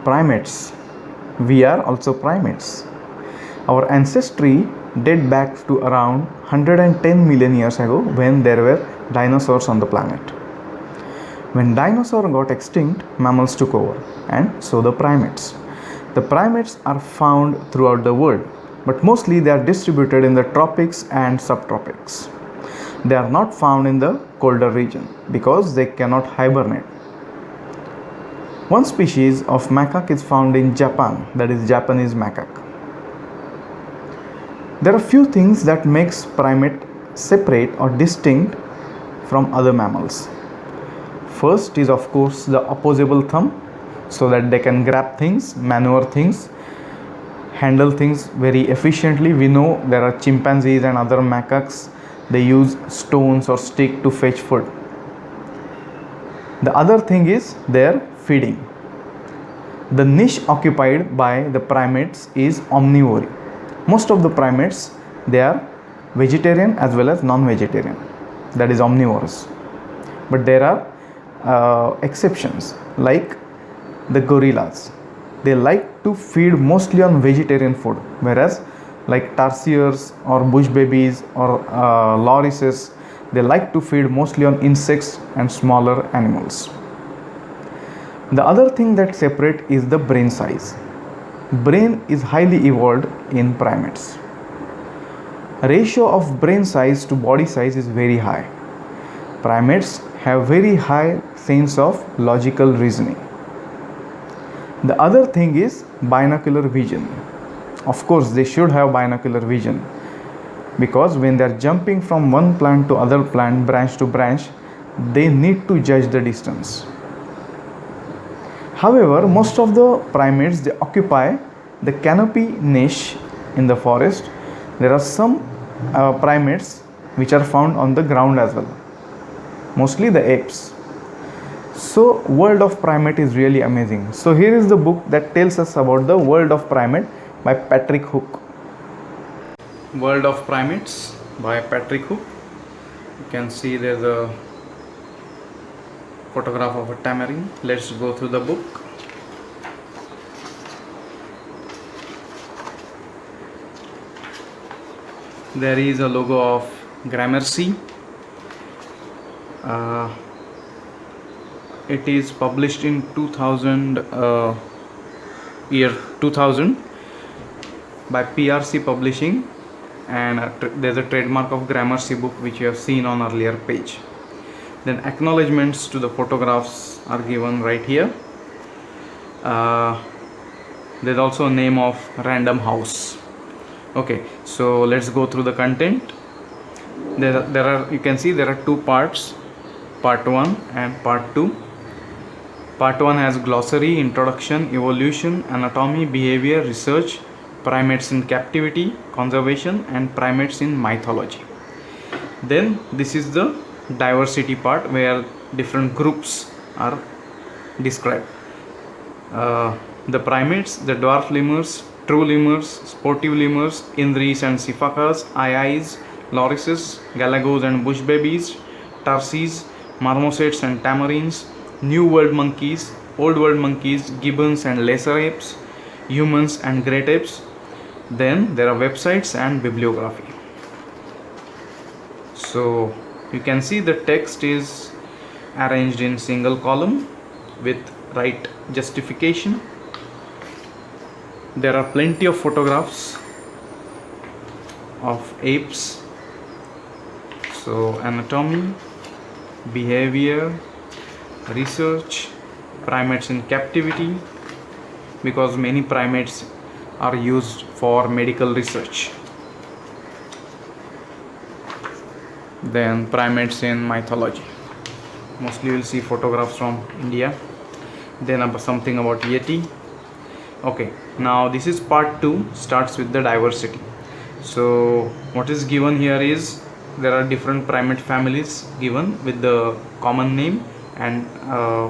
primates. We are also primates. Our ancestry date back to around 110 million years ago when there were dinosaurs on the planet. When dinosaurs got extinct, mammals took over, and so the primates. The primates are found throughout the world, but mostly they are distributed in the tropics and subtropics. They are not found in the colder region because they cannot hibernate. One species of macaque is found in Japan, that is Japanese macaque. There are few things that makes primate separate or distinct from other mammals. First is of course the opposable thumb, so that they can grab things, maneuver things, handle things very efficiently. We know there are chimpanzees and other macaques, they use stones or stick to fetch food. The other thing is their feeding. The niche occupied by the primates is omnivory. Most of the primates, they are vegetarian as well as non-vegetarian, that is omnivorous. But there are exceptions like the gorillas. They like to feed mostly on vegetarian food, whereas like tarsiers or bush babies or lorises, they like to feed mostly on insects and smaller animals. The other thing that separates is the brain size. Brain is highly evolved in primates. Ratio of brain size to body size is very high. Primates have very high sense of logical reasoning. The other thing is binocular vision. Of course, they should have binocular vision because when they are jumping from one plant to other plant, branch to branch, they need to judge the distance. However, most of the primates, they occupy the canopy niche in the forest. There are some primates which are found on the ground as well, mostly the apes. So world of primate is really amazing. So here is the book that tells us about the world of primate by Patrick Hook. World of Primates by Patrick Hook. You can see there's a photograph of a tamarin. Let's go through the book. There is a logo of Gramercy. It is published in 2000 by PRC Publishing, and there's a trademark of Gramercy book which you have seen on earlier page. Then acknowledgements to the photographs are given right here. There's also a name of Random House. Okay, so let's go through the content. You can see there are two parts, part 1 and part 2. Part 1 has glossary, introduction, evolution, anatomy, behavior, research, primates in captivity, conservation, and primates in mythology. Then this is the diversity part where different groups are described. The primates, the dwarf lemurs, true lemurs, sportive lemurs, indris and sifakas, aais, lorises, galagos and bush babies, tarsies, marmosets and tamarins, new world monkeys, old world monkeys, gibbons and lesser apes, humans and great apes. Then there are websites and bibliography. So you can see the text is arranged in single column with right justification. There are plenty of photographs of apes. So anatomy, behavior, research, primates in captivity, because many primates are used for medical research. Then primates in mythology, mostly you will see photographs from India. Then something about Yeti. Okay, now this is part 2, starts with the diversity. So what is given here is there are different primate families given with the common name and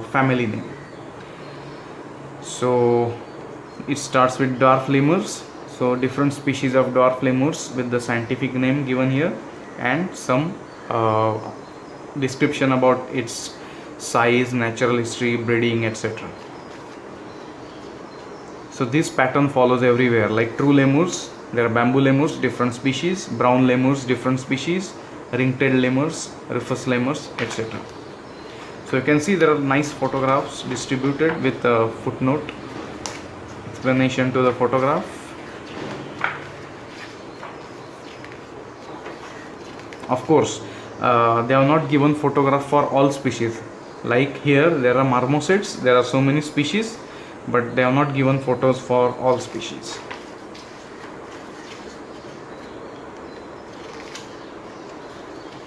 family name. So it starts with dwarf lemurs. So different species of dwarf lemurs with the scientific name given here and some description about its size, natural history, breeding, etc. So this pattern follows everywhere, like true lemurs. There are bamboo lemurs, different species, brown lemurs, different species, ring-tailed lemurs, rufous lemurs, etc. So you can see there are nice photographs distributed with a footnote explanation to the photograph. Of course, they have not given photograph for all species. Like here, there are marmosets. There are so many species, but they have not given photos for all species.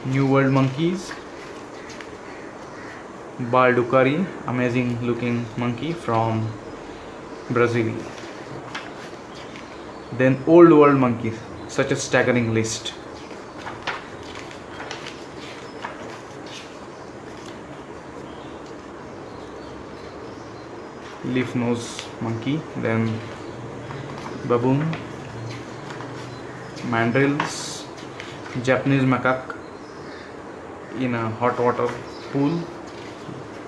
New World monkeys. Baldukari, amazing looking monkey from Brazil. Then Old World monkeys, such a staggering list. Leaf nose monkey, then baboon, mandrills, Japanese macaque in a hot water pool,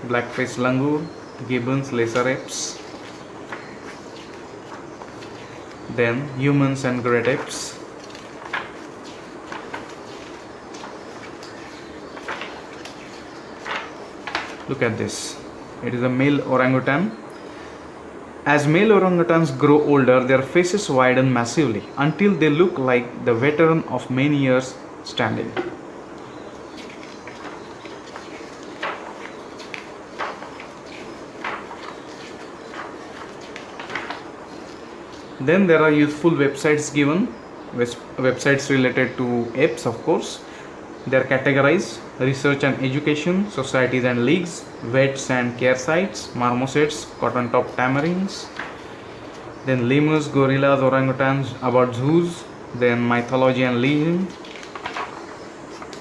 black-faced langur, gibbons, lesser apes, then humans and great apes. Look at this. It is a male orangutan. As male orangutans grow older, their faces widen massively until they look like the veteran of many years standing. Then there are useful websites given, websites related to apes, of course. They are categorized: research and education, societies and leagues, vets and care sites, marmosets, cotton top tamarins, then lemurs, gorillas, orangutans, about zoos, then mythology and legend,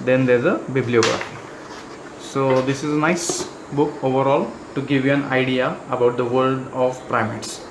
then there's a bibliography. So this is a nice book overall to give you an idea about the world of primates.